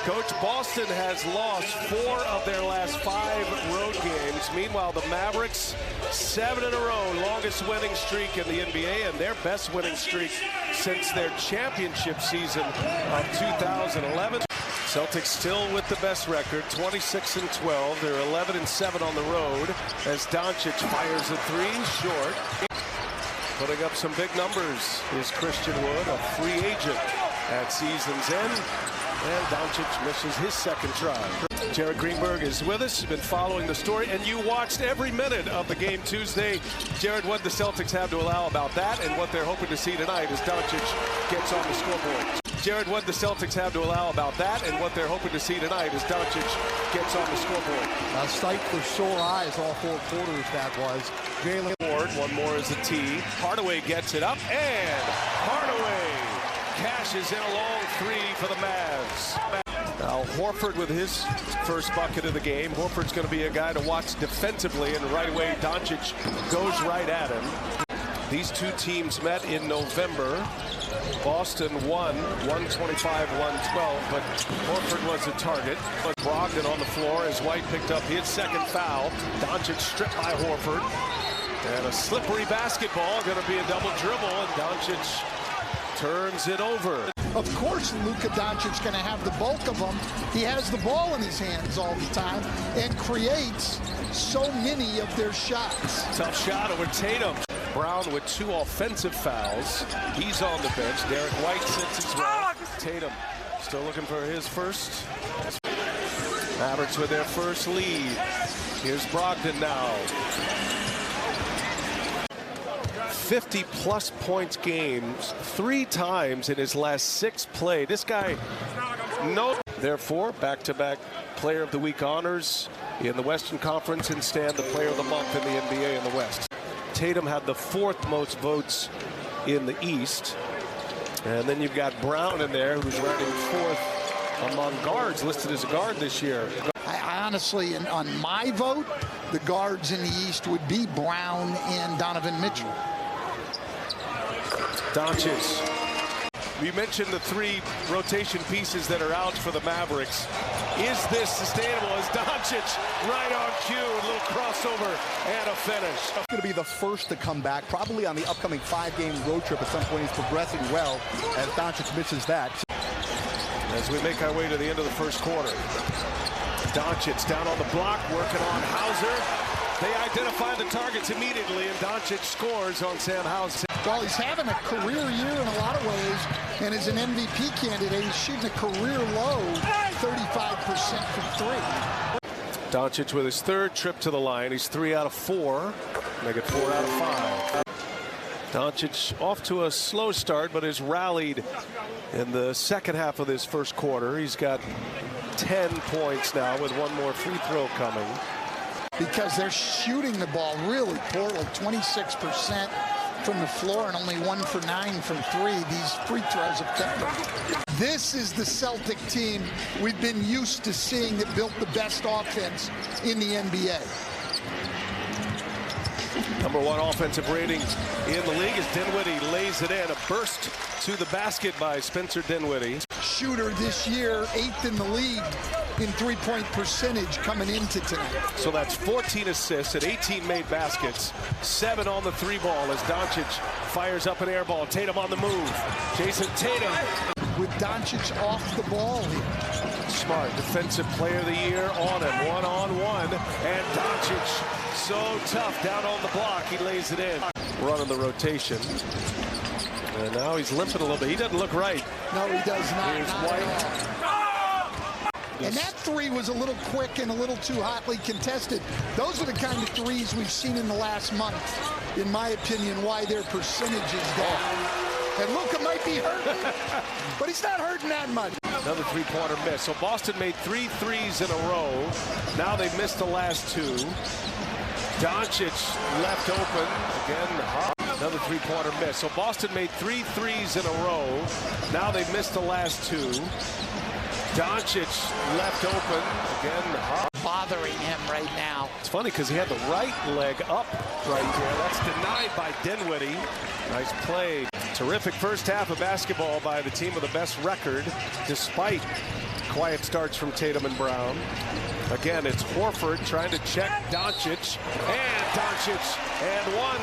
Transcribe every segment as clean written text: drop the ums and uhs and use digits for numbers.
Coach, Boston has lost 4 of their last 5 road games. Meanwhile, the Mavericks, 7 in a row, longest winning streak in the NBA, and their best winning streak since their championship season of 2011. Celtics still with the best record, 26-12. They're 11-7 on the road as Doncic fires a 3 short. Putting up some big numbers is Christian Wood, a free agent at season's end. And Doncic misses his second try. Jared Greenberg is with us. You've been following the story, and you watched every minute of the game Tuesday. Jared, what the Celtics have to allow about that and what they're hoping to see tonight as Doncic gets on the scoreboard. Jared, what the Celtics have to allow about that and what they're hoping to see tonight as Doncic gets on the scoreboard. A sight for sore eyes, all 4 quarters that was. Jalen Ward, one more is a tee. Hardaway gets it up, and Hardaway cashes in a long 3 for the Mavs. Now Horford with his first bucket of the game. Horford's going to be a guy to watch defensively, and right away Doncic goes right at him. These two teams met in November. Boston won 125-112, but Horford was the target. But Brogdon on the floor as White picked up his second foul. Doncic stripped by Horford. And a slippery basketball, going to be a double dribble, and Doncic turns it over. Of course, Luka Doncic's going to have the bulk of them. He has the ball in his hands all the time and creates so many of their shots. Tough shot over Tatum. Brown with 2 offensive fouls. He's on the bench. Derek White sits as well. Tatum still looking for his first. Mavericks with their first lead. Here's Brogdon now. 50-plus points games 3 times in his last 6 play. This guy, therefore, back-to-back Player of the Week honors in the Western Conference and stand the Player of the Month in the NBA in the West. Tatum had the 4th most votes in the East. And then you've got Brown in there, who's ranking 4th among guards, listed as a guard this year. I honestly, on my vote, the guards in the East would be Brown and Donovan Mitchell. Doncic. We mentioned the 3 rotation pieces that are out for the Mavericks. Is this sustainable? Is Doncic right on cue? A little crossover and a finish. going to be the first to come back, probably on the upcoming 5-game road trip at some point. He's progressing well as Doncic misses that. As we make our way to the end of the first quarter. Doncic down on the block, working on Hauser. They identify the targets immediately, and Doncic scores on Sam Hauser. Well, he's having a career year in a lot of ways, and as an MVP candidate, he's shooting a career low 35% from 3. Doncic with his 3rd trip to the line. He's 3 out of 4. Make it 4 out of 5. Doncic off to a slow start, but has rallied in the second half of this first quarter. He's got 10 points now with 1 more free throw coming. Because they're shooting the ball really poorly, 26% from the floor and only 1 for 9 from 3. These free throws have kept them. This is the Celtic team we've been used to seeing that built the best offense in the NBA. Number 1 offensive rating in the league as Dinwiddie lays it in. A burst to the basket by Spencer Dinwiddie. Shooter this year, 8th in the league in 3-point percentage coming into tonight. So that's 14 assists and 18 made baskets. 7 on the 3-ball as Doncic fires up an air ball. Tatum on the move. Jason Tatum. With Doncic off the ball here. Smart defensive player of the year on him. 1-on-1. And Doncic so tough down on the block. He lays it in. Running the rotation. And now he's limping a little bit. He doesn't look right. No, he does not. Here's not White. And that 3 was a little quick and a little too hotly contested. Those are the kind of 3s we've seen in the last month, in my opinion, why their percentage is down. And Luka might be hurting, but he's not hurting that much. Another 3-pointer miss. So Boston made 3 threes in a row. Now they've missed the last 2. Doncic left open. Again, another 3-pointer miss. So Boston made 3 threes in a row. Now they've missed the last 2. Doncic left open. Again, bothering him right now. It's funny because he had the right leg up right there. That's denied by Dinwiddie. Nice play. Terrific first half of basketball by the team with the best record, despite Quiet starts from Tatum and Brown. Again, it's Horford trying to check Doncic. And Doncic and one.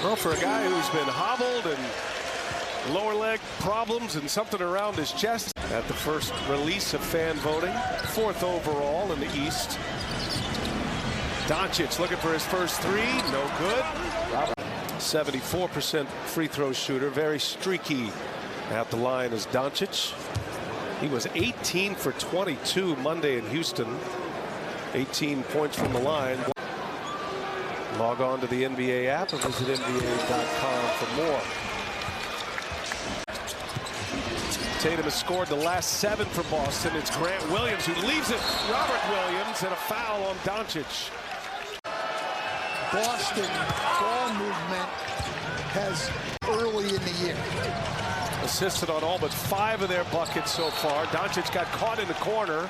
Well, for a guy who's been hobbled and lower leg problems and something around his chest at the first release of fan voting, 4th overall in the East. Doncic looking for his first three, no good. 74% free throw shooter, very streaky at the line is Doncic. He was 18 for 22 Monday in Houston, 18 points from the line. Log on to the NBA app and visit NBA.com for more. Tatum has scored the last 7 for Boston. It's Grant Williams who leaves it. Robert Williams and a foul on Doncic. Boston ball movement has early in the year. Assisted on all but 5 of their buckets so far. Doncic got caught in the corner.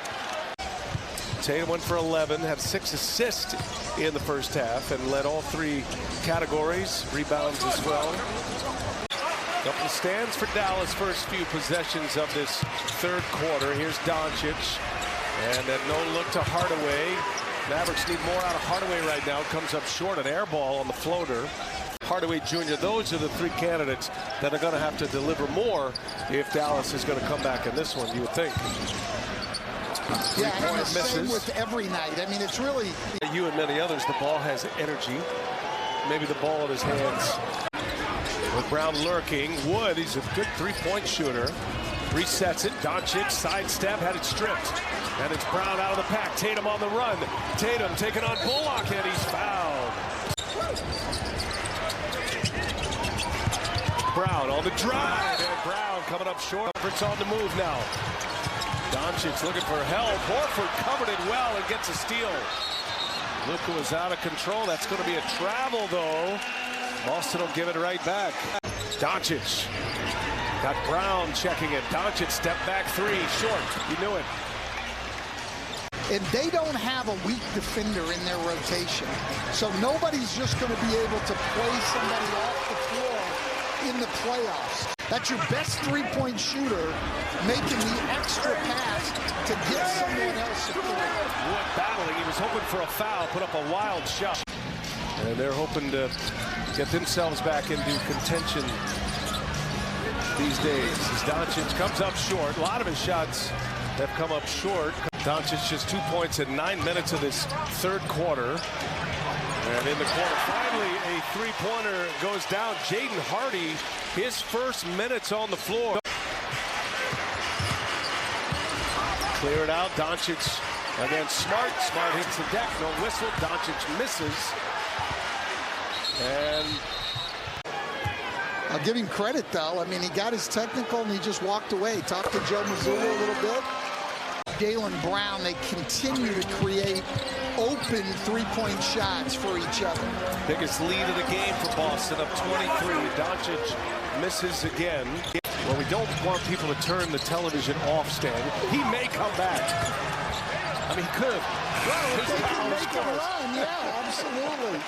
Tatum went for 11, had 6 assists in the first half and led all 3 categories, rebounds as well. Couple stands for Dallas first few possessions of this 3rd quarter. Here's Doncic and a no look to Hardaway. Mavericks need more out of Hardaway right now. Comes up short, an air ball on the floater. Hardaway Jr., those are the 3 candidates that are going to have to deliver more if Dallas is going to come back in this one, you would think. Yeah, and the same with every night. I mean, it's really... You and many others, the ball has energy. Maybe the ball in his hands. With Brown lurking, Wood, he's a good 3-point shooter. Resets it, Doncic, sidestep, had it stripped. And it's Brown out of the pack, Tatum on the run. Tatum taking on Bullock, and he's fouled. Brown on the drive, and Brown coming up short. It's on the move now. Doncic looking for help. Horford covered it well and gets a steal. Luka was out of control. That's going to be a travel, though. Boston will give it right back. Doncic got Brown checking it. Doncic step back 3, short. You knew it. And they don't have a weak defender in their rotation. So nobody's just going to be able to play somebody off the floor in the playoffs. That's your best 3-point shooter making the extra pass to get someone else to play. Wood battling. He was hoping for a foul, put up a wild shot. And they're hoping to get themselves back into contention these days. As Doncic comes up short. A lot of his shots have come up short. Doncic just 2 points in 9 minutes of this 3rd quarter. And in the corner, finally, a 3-pointer goes down. Jaden Hardy, his first minutes on the floor. Clear it out. Doncic against Smart. Smart hits the deck. No whistle. Doncic misses. And I'll give him credit, though. I mean, he got his technical and he just walked away. Talked to Joe Mazzulla a little bit. Jaylen Brown, they continue to create open 3-point shots for each other. Biggest lead of the game for Boston, up 23. Doncic misses again. Well, we don't want people to turn the television off, Stan. He may come back. I mean, he could have. Well, if they can make a run, yeah, absolutely.